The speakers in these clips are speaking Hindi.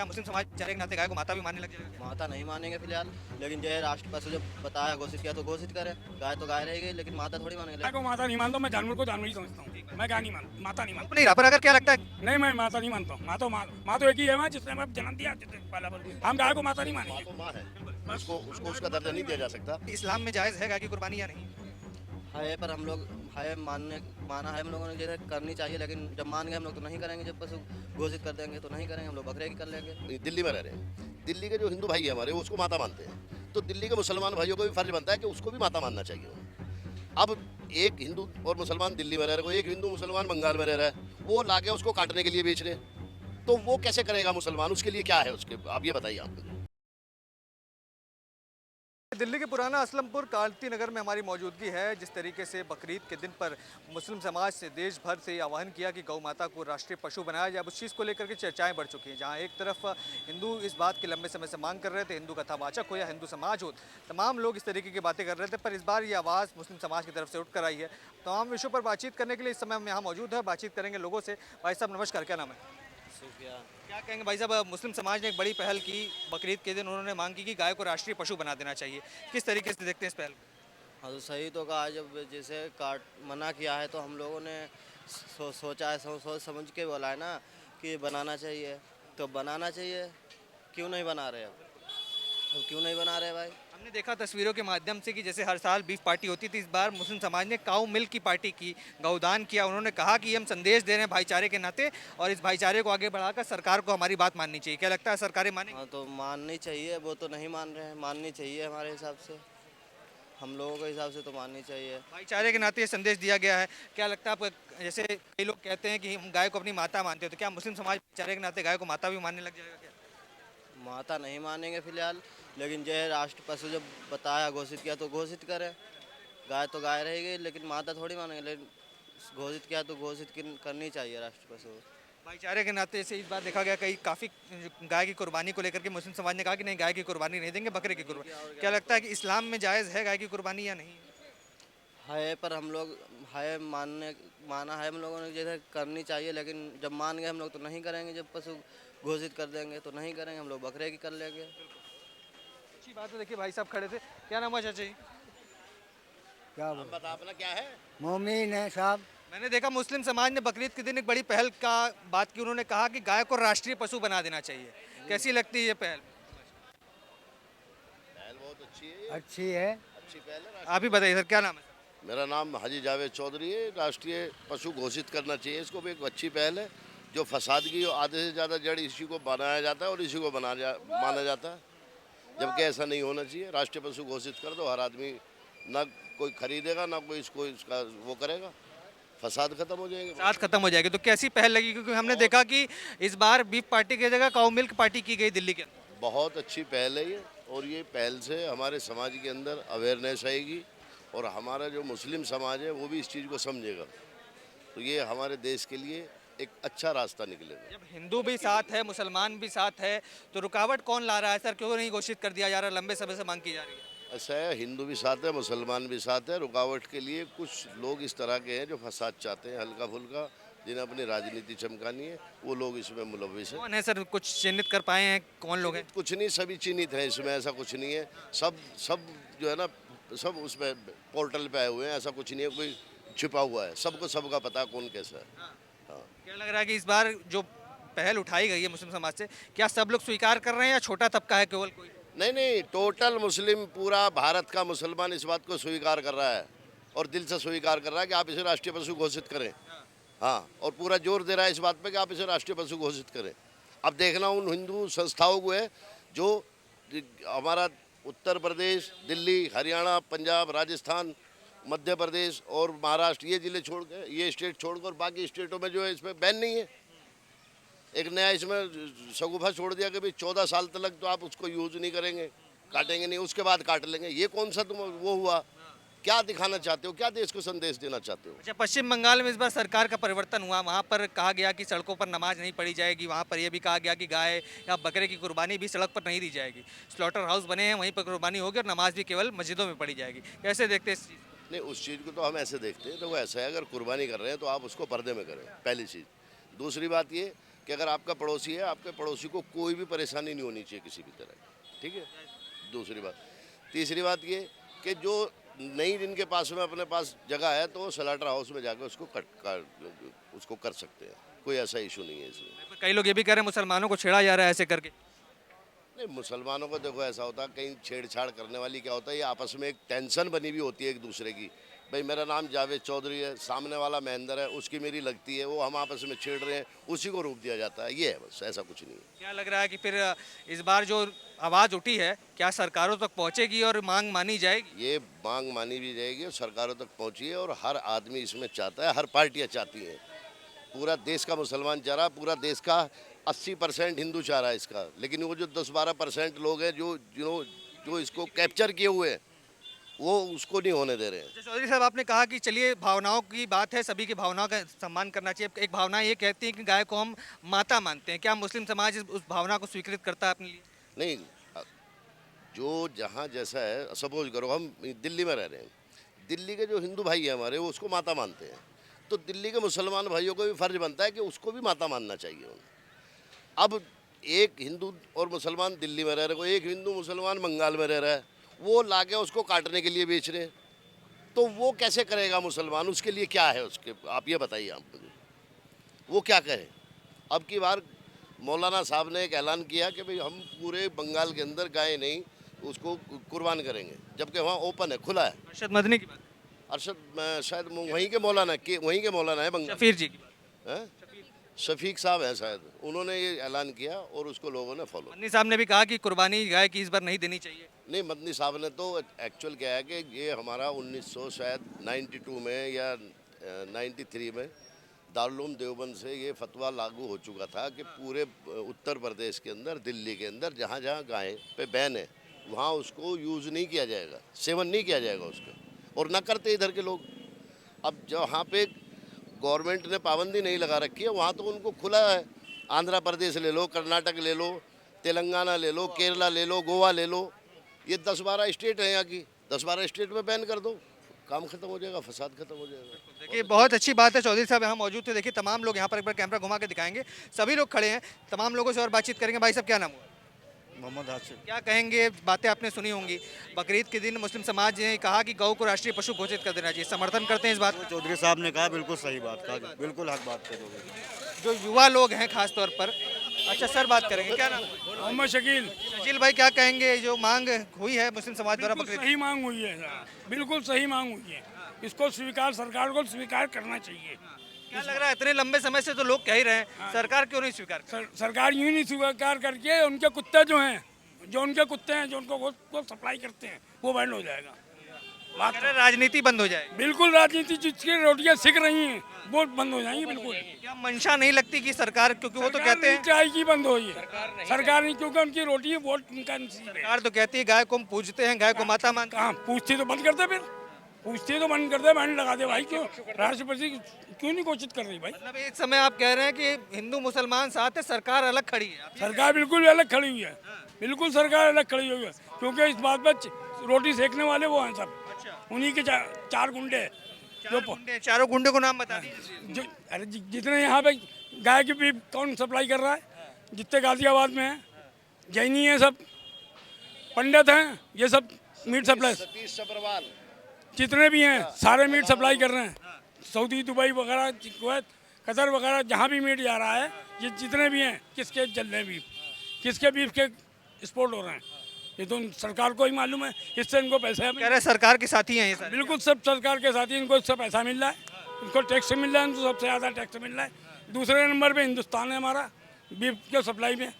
क्या मुस्लिम समाज बेचारे के नाते गाय को माता भी मानने लग जाएगा? माता नहीं मानेंगे फिलहाल, लेकिन जो है राष्ट्र पशु जब बताया घोषित किया तो घोषित करें। गाय तो गाय रहेगी, लेकिन माता थोड़ी मानेंगे। गाय को माता नहीं मानता, मैं जानवर को जानवर ही समझता हूँ। मैं गाय नहीं मानता, माता नहीं चुप मानता। नहीं रहा, पर अगर क्या लगता है नहीं, मैं माता नहीं मानता हूँ। माँ तो एक ही है, माँ जिसने हमें जन्म दिया, जिसने पाला बल। हम गाय को माता नहीं माँ मानेंगे। तो माँ है, उसको उसको उसका दर्जा नहीं दिया जा सकता। कि इस्लाम में जायज़ है गाय की कुर्बानी या नहीं? है पर हम लोग है माना है हम लोगों ने, जैसे करनी चाहिए, लेकिन जब मान गए हम लोग तो नहीं करेंगे। जब पशु घोषित कर देंगे तो नहीं करेंगे, हम लोग बकरे की कर लेंगे। दिल्ली में रह रहे हैं, दिल्ली के जो हिंदू भाई है हमारे, वो उसको माता मानते हैं, तो दिल्ली के मुसलमान भाइयों को भी फर्ज बनता है कि उसको भी माता मानना चाहिए उन्हें। अब एक हिंदू और मुसलमान दिल्ली में रह रहे, कोई एक हिंदू मुसलमान बंगाल में रह रहा है, वो लाके उसको काटने के लिए बेच रहे हैं, तो वो कैसे करेगा मुसलमान? उसके लिए क्या है उसके, आप ये बताइए आप। दिल्ली के पुराना असलमपुर कांति नगर में हमारी मौजूदगी है। जिस तरीके से बकरीद के दिन पर मुस्लिम समाज से देश भर से आह्वान किया कि गौ माता को राष्ट्रीय पशु बनाया जाए, उस चीज़ को लेकर के चर्चाएं बढ़ चुकी हैं। जहां एक तरफ हिंदू इस बात की लंबे समय से मांग कर रहे थे, हिंदू कथावाचक हो या हिंदू समाज हो, तमाम लोग इस तरीके की बातें कर रहे थे, पर इस बार ये आवाज़ मुस्लिम समाज की तरफ से उठ कर आई है। तमाम विषयों पर बातचीत करने के लिए इस समय हम यहाँ मौजूद है, बातचीत करेंगे लोगों से। भाई साहब नमस्कार, क्या नाम है? सूफिया। क्या कहेंगे भाई साहब, मुस्लिम समाज ने एक बड़ी पहल की, बकरीद के दिन उन्होंने मांग की कि गाय को राष्ट्रीय पशु बना देना चाहिए। किस तरीके से देखते हैं इस पहल को? हाँ तो सही तो कहा, जब जैसे काट मना किया है तो हम लोगों ने सोचा है, सोच समझ के बोला है ना कि बनाना चाहिए, तो बनाना चाहिए। क्यों नहीं बना रहे अब क्यों नहीं बना रहे भाई? हमने देखा तस्वीरों के माध्यम से कि जैसे हर साल बीफ पार्टी होती थी, इस बार मुस्लिम समाज ने काऊ मिल्क की पार्टी की, गौदान किया। उन्होंने कहा कि हम संदेश दे रहे हैं भाईचारे के नाते, और इस भाईचारे को आगे बढ़ाकर सरकार को हमारी बात माननी चाहिए। क्या लगता है सरकारें मानेंगी? हाँ तो माननी चाहिए, वो तो नहीं मान रहे हैं। माननी चाहिए हमारे हिसाब से, हम लोगों के हिसाब से तो माननी चाहिए। भाईचारे के नाते ये संदेश दिया गया है। क्या लगता है आपको, जैसे कई लोग कहते हैं कि हम गाय को अपनी माता मानते हैं, तो क्या मुस्लिम समाज भाईचारे के नाते गाय को माता भी मानने लग जाएगा क्या? माता नहीं मानेंगे फिलहाल, लेकिन जो है राष्ट्र पशु जब बताया घोषित किया तो घोषित करें। गाय तो गाय रहेगी, लेकिन माता थोड़ी मानेंगे, लेकिन घोषित किया तो घोषित करनी चाहिए राष्ट्र पशु। भाईचारे के नाते से इस बार देखा गया कई काफ़ी गाय की कुर्बानी को लेकर के मुस्लिम समाज ने कहा कि नहीं, गाय की कुर्बानी नहीं देंगे, बकरे की कुर्बानी। क्या लगता है कि इस्लाम में जायज़ है गाय की कुर्बानी या नहीं? है पर हम लोग है माना है हम लोगों ने, जैसे करनी चाहिए, लेकिन जब मान गए हम लोग तो नहीं करेंगे। जब पशु घोषित कर देंगे तो नहीं करेंगे, हम लोग बकरे की कर लेंगे। अच्छी बात है। देखिए भाई साहब खड़े थे, क्या नाम है चाचा जी? क्या नाम बता अपना, क्या है? मोमिन है साहब। मैंने देखा मुस्लिम समाज ने बकरीद के दिन एक बड़ी पहल का बात की। उन्होंने कहा कि गाय को राष्ट्रीय पशु बना देना चाहिए। कैसी लगती है ये पहल? पहल बहुत अच्छी है, अच्छी है। अच्छी पहल है। आप ही बताइए सर, क्या नाम है? मेरा नाम हाजी जावेद चौधरी है। राष्ट्रीय पशु घोषित करना चाहिए, इसको भी एक अच्छी पहल है। जो फसाद की आधे से ज़्यादा जड़ इसी को बनाया जाता है और इसी को माना जाता है, जबकि ऐसा नहीं होना चाहिए। राष्ट्रीय पशु घोषित कर दो, हर आदमी ना कोई खरीदेगा ना कोई इसका वो करेगा, फसाद खत्म हो जाएंगे। साथ खत्म हो जाएगी। तो कैसी पहल लगी, क्योंकि हमने देखा कि इस बार बीफ पार्टी की जगह काऊ मिल्क पार्टी की गई दिल्ली के अंदर। बहुत अच्छी पहल है ये, और ये पहल से हमारे समाज के अंदर अवेयरनेस आएगी और हमारा जो मुस्लिम समाज है वो भी इस चीज़ को समझेगा, तो ये हमारे देश के लिए एक अच्छा रास्ता निकलेगा। जब हिंदू भी साथ है, मुसलमान भी साथ है, तो रुकावट कौन ला रहा है सर? क्यों नहीं घोषित कर दिया जा रहा? लंबे समय से मांग की जा रही है। ऐसा है, हिंदू भी साथ है, मुसलमान भी साथ है। रुकावट के लिए कुछ लोग इस तरह के हैं जो फसाद चाहते हैं हल्का फुल्का, जिन्हें अपनी राजनीति चमकानी है, वो लोग इसमें मुलविस हैं। कौन है सर, कुछ चिन्हित कर पाए हैं कौन लोग हैं? कुछ नहीं, सभी चिन्हित हैं इसमें, ऐसा कुछ नहीं है। सब सब जो है ना, सब उसमें पोर्टल पे आए हुए हैं, ऐसा कुछ नहीं है कोई छिपा हुआ है। सबको सबका पता है कौन कैसा है। हाँ। क्या लग रहा है कि इस बार जो पहल उठाई गई है मुस्लिम समाज से, क्या सब लोग स्वीकार कर रहे हैं या छोटा तबका है केवल कोई? नहीं नहीं, टोटल मुस्लिम, पूरा भारत का मुसलमान इस बात को स्वीकार कर रहा है और दिल से स्वीकार कर रहा है कि आप इसे राष्ट्रीय पशु घोषित करें। हाँ, और पूरा जोर दे रहा है इस बात पे कि आप इसे राष्ट्रीय पशु घोषित करें। अब देखना उन हिंदू संस्थाओं को है जो हमारा उत्तर प्रदेश, दिल्ली, हरियाणा, पंजाब, राजस्थान, मध्य प्रदेश और महाराष्ट्र, ये ज़िले छोड़ के, ये स्टेट छोड़कर बाकी स्टेटों में जो है इसमें बैन नहीं है। एक नया इसमें शगुफा छोड़ दिया कि भाई 14 साल तक तो आप उसको यूज़ नहीं करेंगे, काटेंगे नहीं, उसके बाद काट लेंगे। ये कौन सा तुम वो हुआ? क्या दिखाना चाहते हो? क्या देश को संदेश देना चाहते हो? अच्छा, पश्चिम बंगाल में इस बार सरकार का परिवर्तन हुआ। वहाँ पर कहा गया कि सड़कों पर नमाज नहीं पढ़ी जाएगी। वहाँ पर यह भी कहा गया कि गाय या बकरे की कुर्बानी भी सड़क पर नहीं दी जाएगी। स्लॉटर हाउस बने हैं, वहीं पर कुर्बानी होगी और नमाज भी केवल मस्जिदों में पढ़ी जाएगी। कैसे देखते हैं इस चीज़? नहीं, उस चीज़ को तो हम ऐसे देखते हैं, तो वो ऐसा है, अगर कुर्बानी कर रहे हैं तो आप उसको पर्दे में करें, पहली चीज़। दूसरी बात ये कि अगर आपका पड़ोसी है, आपके पड़ोसी को कोई भी परेशानी नहीं होनी चाहिए किसी भी तरह की, ठीक है। दूसरी बात, तीसरी बात ये कि जो नहीं जिनके पास में अपने पास जगह है तो वो स्लाटर हाउस में जाकर उसको कर सकते हैं, कोई ऐसा इशू नहीं है इसमें। कई लोग ये भी कह रहे हैं मुसलमानों को छेड़ा जा रहा है ऐसे करके। नहीं, मुसलमानों को देखो ऐसा होता है, कहीं छेड़छाड़ करने वाली क्या होता है, ये आपस में एक टेंशन बनी हुई होती है एक दूसरे की। भाई मेरा नाम जावेद चौधरी है, सामने वाला महेंद्र है, उसकी मेरी लगती है, वो हम आपस में छेड़ रहे हैं, उसी को रोक दिया जाता है, ये है बस, ऐसा कुछ नहीं है। क्या लग रहा है कि फिर इस बार जो आवाज़ उठी है क्या सरकारों तक पहुंचेगी और मांग मानी जाएगी? ये मांग मानी भी जाएगी और सरकारों तक पहुंची है, और हर आदमी इसमें चाहता है, हर पार्टियां चाहती हैं। पूरा देश का मुसलमान चाह रहा है, पूरा देश का 80% हिंदू चाह रहा है इसका, लेकिन वो जो 10-12% लोग हैं जो इसको कैप्चर किए हुए हैं, वो उसको नहीं होने दे रहे हैं। अच्छा, चौधरी साहब आपने कहा कि चलिए भावनाओं की बात है, सभी की भावनाओं का सम्मान करना चाहिए। एक भावना ये कहती है कि गाय को हम माता मानते हैं, क्या मुस्लिम समाज उस भावना को स्वीकृत करता है अपने लिए? नहीं, जो जहाँ जैसा है, सपोज करो हम दिल्ली में रह रहे हैं, दिल्ली के जो हिंदू भाई हैं हमारे, वो उसको माता मानते हैं, तो दिल्ली के मुसलमान भाइयों को भी फर्ज बनता है कि उसको भी माता मानना चाहिए उन्हें। अब एक हिंदू और मुसलमान दिल्ली में रह रहे हैं, एक हिंदू मुसलमान बंगाल में रह रहा है, वो लाके उसको काटने के लिए बेच रहे हैं, तो वो कैसे करेगा मुसलमान? उसके लिए क्या है उसके, आप ये बताइए आप मुझे, वो क्या करे? अब की बार मौलाना साहब ने एक ऐलान किया कि भाई हम पूरे बंगाल के अंदर गाय नहीं उसको कुर्बान करेंगे, जबकि वहाँ ओपन है, खुला है। अरशद मदनी की बात, अरशद शायद वहीं के मौलाना है बंगाल, शफीर जी की बात। हैं? शफीक साहब हैं शायद, उन्होंने ये ऐलान किया और उसको लोगों ने फॉलो। मदनी साहब ने भी कहा कि कुर्बानी गाय की इस बार नहीं देनी चाहिए। नहीं, मदनी साहब ने तो एक्चुअल क्या है कि ये हमारा 1992 में या 93 में दारुल देवबंद से ये फतवा लागू हो चुका था कि पूरे उत्तर प्रदेश के अंदर, दिल्ली के अंदर जहाँ जहाँ गाय पे बैन है वहाँ उसको यूज़ नहीं किया जाएगा, सेवन नहीं किया जाएगा उसका, और न करते इधर के लोग। अब जहाँ पे गवर्नमेंट ने पाबंदी नहीं लगा रखी है वहाँ तो उनको खुला है। आंध्र प्रदेश ले लो, कर्नाटक ले लो, तेलंगाना ले लो, केरला ले लो, गोवा ले लो, ये 10-12 स्टेट हैं यहाँ की, 10-12 स्टेट में बैन कर दो, काम खत्म हो जाएगा, फसाद खत्म हो जाएगा। देखिए बहुत अच्छी बात है, चौधरी साहब यहाँ मौजूद थे। देखिए तमाम लोग यहाँ पर एक बार कैमरा घुमा के दिखाएंगे, सभी लोग खड़े हैं, तमाम लोगों से और बातचीत करेंगे। भाई साहब क्या नाम हुआ? मोहम्मद हाशिम। क्या कहेंगे, बातें आपने सुनी होंगी, बकरीद के दिन मुस्लिम समाज ने कहा कि गौ को राष्ट्रीय पशु घोषित कर देना चाहिए, समर्थन करते हैं इस बात को? चौधरी साहब ने कहा बिल्कुल सही बात कहा, बिल्कुल हक बात करोगे। जो युवा लोग हैं खास तौर पर, अच्छा सर बात करेंगे, क्या नाम? मोहम्मद शकील। शकील भाई क्या कहेंगे, जो मांग हुई है मुस्लिम समाज द्वारा बिल्कुल बकरीद? सही मांग हुई है, बिल्कुल सही मांग हुई है, इसको स्वीकार, सरकार को स्वीकार करना चाहिए। क्या लग रहा है, इतने लंबे समय से तो लोग कह ही रहे हैं, सरकार क्यों नहीं स्वीकार कर? सरकार यूँ नहीं स्वीकार करके उनके कुत्ते जो हैं, जो उनके कुत्ते हैं जो उनको वो सप्लाई करते हैं, वो बंद हो जाएगा। बात कह रहे हैं राजनीति बंद हो जाएगी। बिल्कुल, राजनीति जिसकी रोटियां सिक रही हैं वो बंद हो जाएंगी बिल्कुल। क्या मंशा नहीं लगती कि सरकार, क्योंकि वो तो कहते हैं, चाय की बंद हो ये सरकार नहीं, क्योंकि उनकी रोटी वोट उनका नसीब है। सरकार तो कहती है गाय को हम पूजते हैं, गाय को माता मानते हैं। कहाँ पूछते तो बंद कर दे, फिर पूछते तो बंद कर दे, बैन लगा दे भाई। क्यों राष्ट्रपति क्यों नहीं घोषित कर रही भाई? मतलब एक समय आप कह रहे हैं कि हिंदू मुसलमान साथ है, सरकार अलग खड़ी है। सरकार बिल्कुल अलग खड़ी हुई है, बिल्कुल सरकार अलग खड़ी हुई है, क्योंकि इस बात पर रोटी सेकने वाले वो हैं सब, उन्हीं के चार गुंडे चारों गुंडे को नाम बता दीजिए। अरे जितने यहाँ पे गाय की भी कौन सप्लाई कर रहा है, जितने गाजियाबाद में हैं, जैनी हैं सब, पंडित हैं, ये सब मीट सप्लाई, सतीश सब्रवाल, जितने भी हैं सारे मीट सप्लाई कर रहे हैं। सऊदी, दुबई वगैरह, कुवैत, कतर वगैरह, जहाँ भी मीट जा रहा है, ये जितने भी हैं, किसके चल रहे हैं बीफ, किसके बीफ के एक्सपोर्ट हो रहे हैं, ये तो सरकार को ही मालूम है, इससे इनको पैसे कह रहे हैं सरकार के साथी हैं ये सारे। बिल्कुल सब सरकार के साथ ही, इनको इससे पैसा मिल रहा है, इनको टैक्स मिल रहा है, इनको सबसे ज़्यादा टैक्स मिल रहा है। दूसरे नंबर पे हिंदुस्तान है हमारा बीफ के सप्लाई में,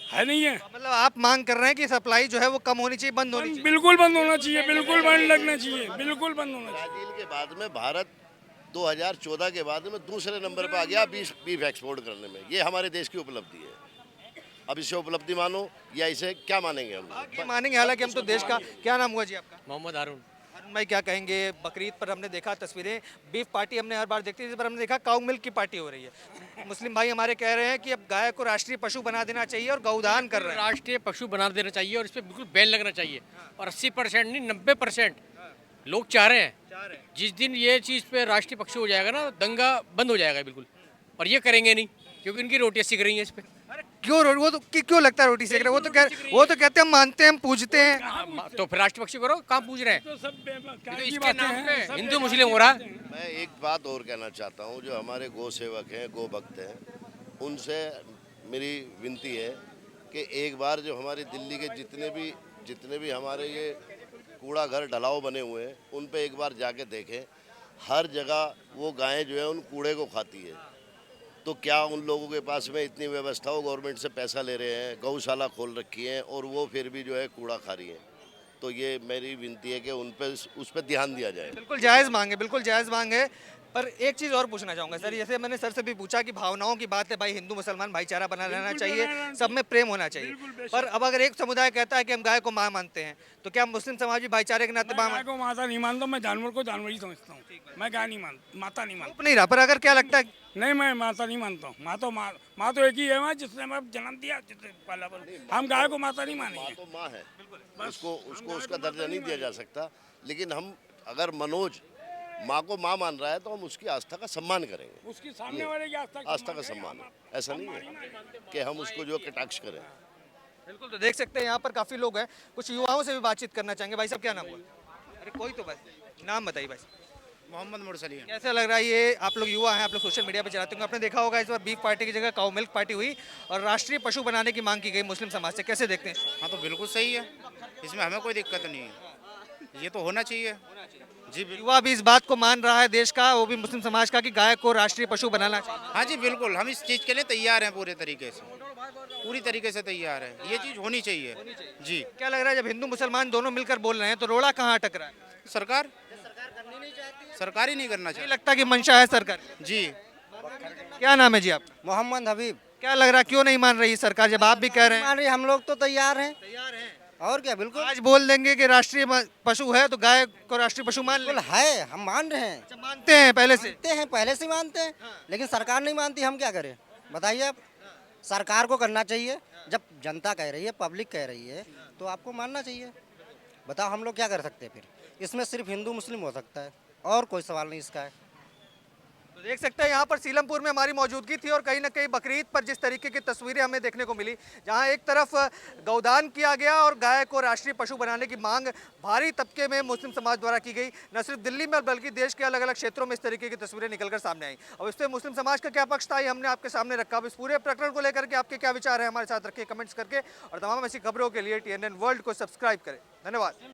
है नहीं है? मतलब आप मांग कर रहे हैं कि सप्लाई जो है वो कम होनी चाहिए, बंद होनी चाहिए? बिल्कुल बंद होना चाहिए, बिल्कुल बंद लगना चाहिए, बिल्कुल बंद होना चाहिए। ब्राजील के बाद में भारत 2014 के बाद में दूसरे नंबर पर आ गया बीफ एक्सपोर्ट करने में। ये हमारे देश की उपलब्धि है। अब इसे उपलब्धि मानो या इसे क्या मानेंगे हम? ये मानेंगे, हालांकि हम तो देश का। क्या नाम हुआ जी आपका? मोहम्मद हारून। अरुण भाई क्या कहेंगे, बकरीद पर हमने देखा तस्वीरें, बीफ पार्टी हमने हर बार देखती है, इस बार हमने देखा काउ मिल्क की पार्टी हो रही है। मुस्लिम भाई हमारे कह रहे हैं कि अब गाय को राष्ट्रीय पशु बना देना चाहिए और गौदान कर रहे हैं। राष्ट्रीय पशु बना देना चाहिए और इस पर बिल्कुल बैन लगना चाहिए, और 80% नहीं 90% लोग चाह रहे हैं। जिस दिन ये चीज़ पे राष्ट्रीय पशु हो जाएगा ना, दंगा बंद हो जाएगा बिल्कुल, और ये करेंगे नहीं। क्योंकि इनकी रोटियां सिक रही हैं इस पे। अरे क्यों वो तो क्यों लगता है रोटी सेक रहे हैं? वो तो कहते हैं हम मानते हैं, हम पूजते हैं। तो फिर राष्ट्र पक्षी करो, कहाँ पूछ रहे हैं? तो सब बेकार तो की इसके बातें नाम हैं, पे सब हिंदू बेकार मुस्लिम की हो रहा बातें हैं। मैं एक बात और कहना चाहता हूँ, जो हमारे गौ सेवक हैं, गौ भक्त हैं, उनसे मेरी विनती है कि एक बार जो हमारी दिल्ली के जितने भी हमारे ये कूड़ा घर ढलाव बने हुए हैं, उन पे एक बार जाके देखें। हर जगह वो गायें जो है उन कूड़े को खाती है। तो क्या उन लोगों के पास में इतनी व्यवस्था हो, गवर्नमेंट से पैसा ले रहे हैं, गौशाला खोल रखी है और वो फिर भी जो है कूड़ा खा रही है। तो ये मेरी विनती है कि उस पर ध्यान दिया जाए। बिल्कुल जायज़ मांग है, बिल्कुल जायज़ मांग है। पर एक चीज़ और पूछना चाहूँगा सर, जैसे मैंने सर से भी पूछा कि भावनाओं की बात है, भाई हिंदू मुसलमान भाईचारा बना रहना चाहिए, सब में प्रेम होना चाहिए। पर अब अगर एक समुदाय कहता है कि हम गाय को माँ मानते हैं, तो क्या मुस्लिम समाज भी भाईचारे के नाते मैं गाय को माता नहीं मानता, मैं जानवर को जानवर ही समझता हूँ। मैं गाय नहीं मानता, माता नहीं मानता। नहीं रहा। पर अगर क्या लगता है नहीं, मैं माता नहीं मानता हूँ। माँ तो एक ही है, वहाँ जिसने मैं जन्म दिया, जिसने पाला पर। हम गाय को माता नहीं माँ मानेंगे। तो माँ है, उसको उसका दर्जा नहीं दिया जा सकता। लेकिन हम अगर मनोज माँ को माँ मान रहा है तो हम उसकी आस्था का सम्मान करेंगे। उसकी सामने वाले की आस्था का सम्मान है, ऐसा नहीं है कि हम उसको जो कटाक्ष करें। बिल्कुल, तो देख सकते हैं यहाँ पर काफ़ी लोग हैं, कुछ युवाओं से भी बातचीत करना चाहेंगे। भाई साहब क्या नाम हुआ? अरे कोई तो बस नाम बताइए भाई। मोहम्मद मुरसली। कैसा लग रहा है ये? आप लोग युवा हैं, आप लोग सोशल मीडिया पे चलाते होंगे, आपने देखा होगा इस बार बीफ पार्टी की जगह काउ मिल्क पार्टी हुई और राष्ट्रीय पशु बनाने की मांग की गई मुस्लिम समाज से। कैसे देखते हैं? हाँ तो बिल्कुल सही है, इसमें हमें कोई दिक्कत नहीं है, ये तो होना चाहिए जी। युवा भी इस बात को मान रहा है देश का, वो भी मुस्लिम समाज का, कि गाय को राष्ट्रीय पशु बनाना चाहिए। हाँ जी बिल्कुल, हम इस चीज़ के लिए तैयार हैं, पूरी तरीके से तैयार है, ये चीज़ होनी चाहिए जी। क्या लग रहा है जब हिंदू मुसलमान दोनों मिलकर बोल रहे हैं तो रोड़ा कहाँ अटक रहा है? सरकार ही नहीं करना नहीं चाहिए लगता कि मंशा है सरकार? जी। क्या नाम है जी आप? मोहम्मद हबीब। क्या लग रहा है क्यों नहीं मान रही सरकार, जब आप भी कह रहे हैं? मान रही, हम लोग तो तैयार हैं। तैयार हैं। और क्या, बिल्कुल आज बोल देंगे कि राष्ट्रीय पशु है तो गाय को राष्ट्रीय पशु मान बिल्कुल लेंगे। है, हम मान रहे हैं। अच्छा, मानते हैं पहले से? मानते हैं, पहले से मानते हैं, लेकिन सरकार नहीं मानती, हम क्या करें बताइए आप। सरकार को करना चाहिए, जब जनता कह रही है, पब्लिक कह रही है, तो आपको मानना चाहिए। बताओ हम लोग क्या कर सकते हैं फिर? इसमें सिर्फ हिंदू मुस्लिम हो सकता है, और कोई सवाल नहीं इसका है। तो देख सकते हैं यहाँ पर सीलमपुर में हमारी मौजूदगी थी और कहीं ना कहीं बकरीद पर जिस तरीके की तस्वीरें हमें देखने को मिली, जहाँ एक तरफ गौदान किया गया और गाय को राष्ट्रीय पशु बनाने की मांग भारी तबके में मुस्लिम समाज द्वारा की गई, न सिर्फ दिल्ली में बल्कि देश के अलग अलग क्षेत्रों में इस तरीके की तस्वीरें निकलकर सामने आई। अब इस पर मुस्लिम समाज का क्या पक्ष था, ये हमने आपके सामने रखा। अब इस पूरे प्रकरण को लेकर के आपके क्या विचार है, हमारे साथ रखिए कमेंट्स करके, और तमाम ऐसी खबरों के लिए TNN वर्ल्ड को सब्सक्राइब करें। धन्यवाद।